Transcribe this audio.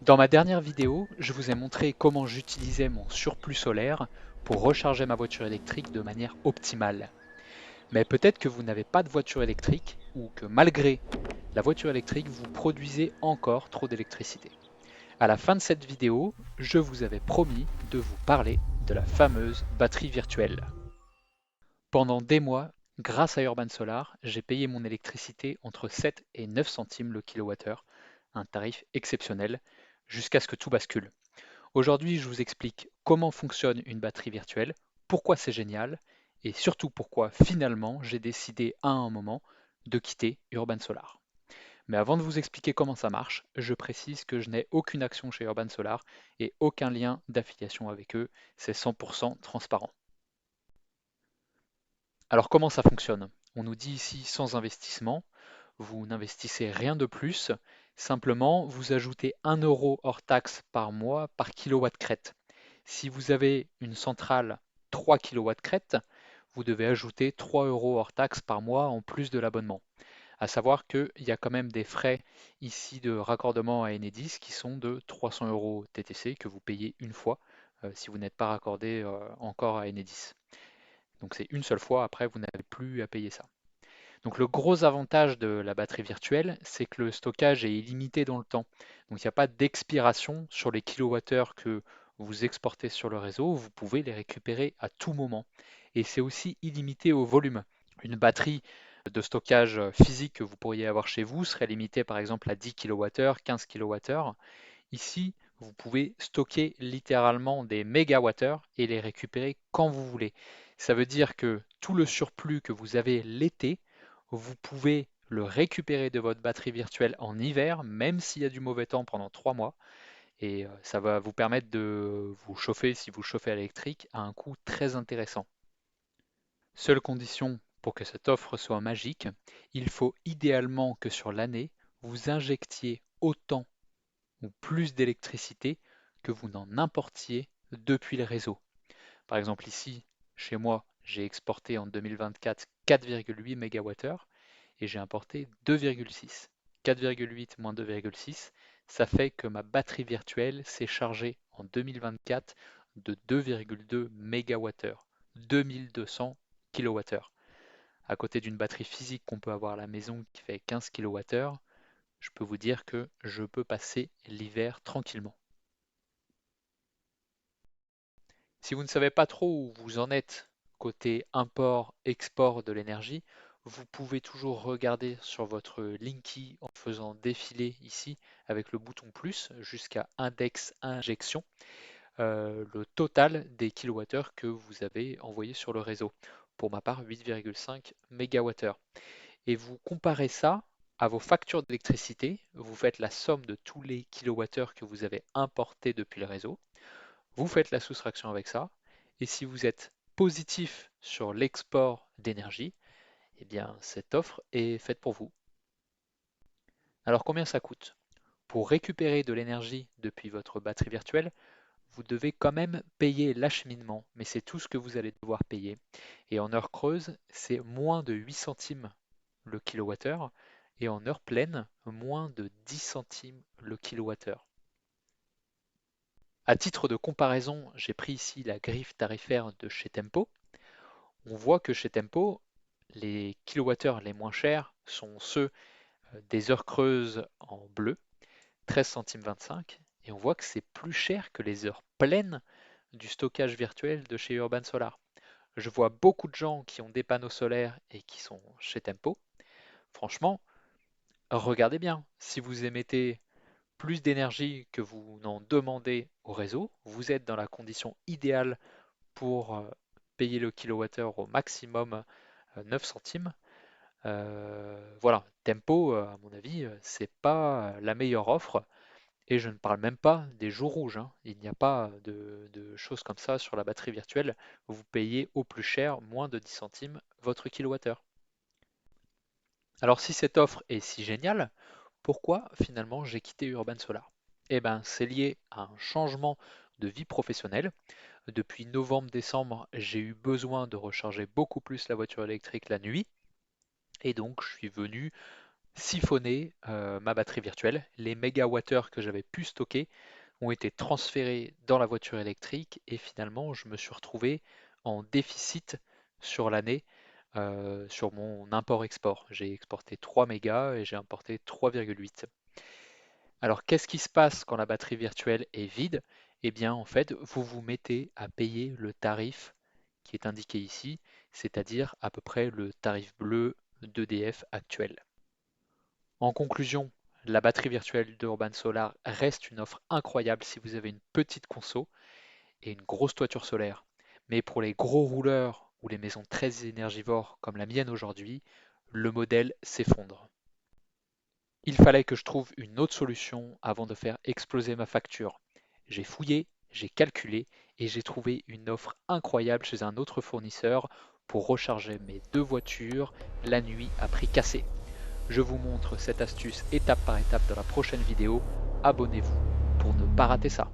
Dans ma dernière vidéo, je vous ai montré comment j'utilisais mon surplus solaire pour recharger ma voiture électrique de manière optimale. Mais peut-être que vous n'avez pas de voiture électrique ou que malgré la voiture électrique, vous produisez encore trop d'électricité. À la fin de cette vidéo, je vous avais promis de vous parler de la fameuse batterie virtuelle. Pendant des mois, grâce à Urban Solar, j'ai payé mon électricité entre 7 et 9 centimes le kilowattheure, un tarif exceptionnel, jusqu'à ce que tout bascule. Aujourd'hui, je vous explique comment fonctionne une batterie virtuelle, pourquoi c'est génial et surtout pourquoi finalement j'ai décidé à un moment de quitter Urban Solar. Mais avant de vous expliquer comment ça marche, je précise que je n'ai aucune action chez Urban Solar et aucun lien d'affiliation avec eux, c'est 100% transparent. Alors comment ça fonctionne? On nous dit ici sans investissement, vous n'investissez rien de plus, simplement vous ajoutez 1 € hors taxe par mois par kilowatt crête. Si vous avez une centrale 3 kW crête, vous devez ajouter 3 € hors taxe par mois en plus de l'abonnement. À savoir qu'il y a quand même des frais ici de raccordement à Enedis qui sont de 300 € TTC que vous payez une fois si vous n'êtes pas raccordé encore à Enedis. Donc c'est une seule fois, après vous n'avez plus à payer ça. Donc le gros avantage de la batterie virtuelle, c'est que le stockage est illimité dans le temps. Donc il n'y a pas d'expiration sur les kilowattheures que vous exportez sur le réseau, vous pouvez les récupérer à tout moment. Et c'est aussi illimité au volume. Une batterie de stockage physique que vous pourriez avoir chez vous serait limitée par exemple à 10 kWh, 15 kWh. Ici, vous pouvez stocker littéralement des mégawattheures et les récupérer quand vous voulez. Ça veut dire que tout le surplus que vous avez l'été, vous pouvez le récupérer de votre batterie virtuelle en hiver, même s'il y a du mauvais temps pendant 3 mois. Et ça va vous permettre de vous chauffer si vous chauffez à l'électrique à un coût très intéressant. Seule condition pour que cette offre soit magique, il faut idéalement que sur l'année, vous injectiez autant ou plus d'électricité que vous n'en importiez depuis le réseau. Par exemple ici, chez moi, j'ai exporté en 2024 4,8 MWh et j'ai importé 2,6. 4,8 moins 2,6, ça fait que ma batterie virtuelle s'est chargée en 2024 de 2,2 MWh, 2200 kWh. À côté d'une batterie physique qu'on peut avoir à la maison qui fait 15 kWh, je peux vous dire que je peux passer l'hiver tranquillement. Si vous ne savez pas trop où vous en êtes côté import-export de l'énergie, vous pouvez toujours regarder sur votre Linky en faisant défiler ici avec le bouton plus jusqu'à index injection le total des kilowattheures que vous avez envoyés sur le réseau. Pour ma part, 8,5 MWh. Et vous comparez ça à vos factures d'électricité, vous faites la somme de tous les kilowattheures que vous avez importés depuis le réseau, vous faites la soustraction avec ça, et si vous êtes positif sur l'export d'énergie, eh bien cette offre est faite pour vous. Alors combien ça coûte? Pour récupérer de l'énergie depuis votre batterie virtuelle, vous devez quand même payer l'acheminement, mais c'est tout ce que vous allez devoir payer. Et en heure creuse, c'est moins de 8 centimes le kilowattheure, et en heure pleine, moins de 10 centimes le kilowattheure. À titre de comparaison, j'ai pris ici la griffe tarifaire de chez Tempo. On voit que chez Tempo, les kilowattheures les moins chers sont ceux des heures creuses en bleu, 13 centimes 25, et on voit que c'est plus cher que les heures pleines du stockage virtuel de chez Urban Solar. Je vois beaucoup de gens qui ont des panneaux solaires et qui sont chez Tempo. Franchement, regardez bien, si vous émettez plus d'énergie que vous n'en demandez au réseau, vous êtes dans la condition idéale pour payer le kilowattheure au maximum 9 centimes. Voilà, Tempo, à mon avis, c'est pas la meilleure offre. Et je ne parle même pas des jours rouges, hein. Il n'y a pas de choses comme ça sur la batterie virtuelle. Vous payez au plus cher, moins de 10 centimes, votre kilowattheure. Alors si cette offre est si géniale, pourquoi finalement j'ai quitté Urban Solar? Eh bien, c'est lié à un changement de vie professionnelle. Depuis novembre-décembre, j'ai eu besoin de recharger beaucoup plus la voiture électrique la nuit. Et donc, je suis venu siphonné ma batterie virtuelle. Les mégawattheures que j'avais pu stocker ont été transférés dans la voiture électrique et finalement je me suis retrouvé en déficit sur l'année sur mon import-export. J'ai exporté 3 mégas et j'ai importé 3,8. Alors qu'est-ce qui se passe quand la batterie virtuelle est vide? Eh bien en fait vous vous mettez à payer le tarif qui est indiqué ici, c'est-à-dire à peu près le tarif bleu d'EDF actuel. En conclusion, la batterie virtuelle d'Urban Solar reste une offre incroyable si vous avez une petite conso et une grosse toiture solaire. Mais pour les gros rouleurs ou les maisons très énergivores comme la mienne aujourd'hui, le modèle s'effondre. Il fallait que je trouve une autre solution avant de faire exploser ma facture. J'ai fouillé, j'ai calculé et j'ai trouvé une offre incroyable chez un autre fournisseur pour recharger mes deux voitures la nuit à prix cassé. Je vous montre cette astuce étape par étape dans la prochaine vidéo. Abonnez-vous pour ne pas rater ça.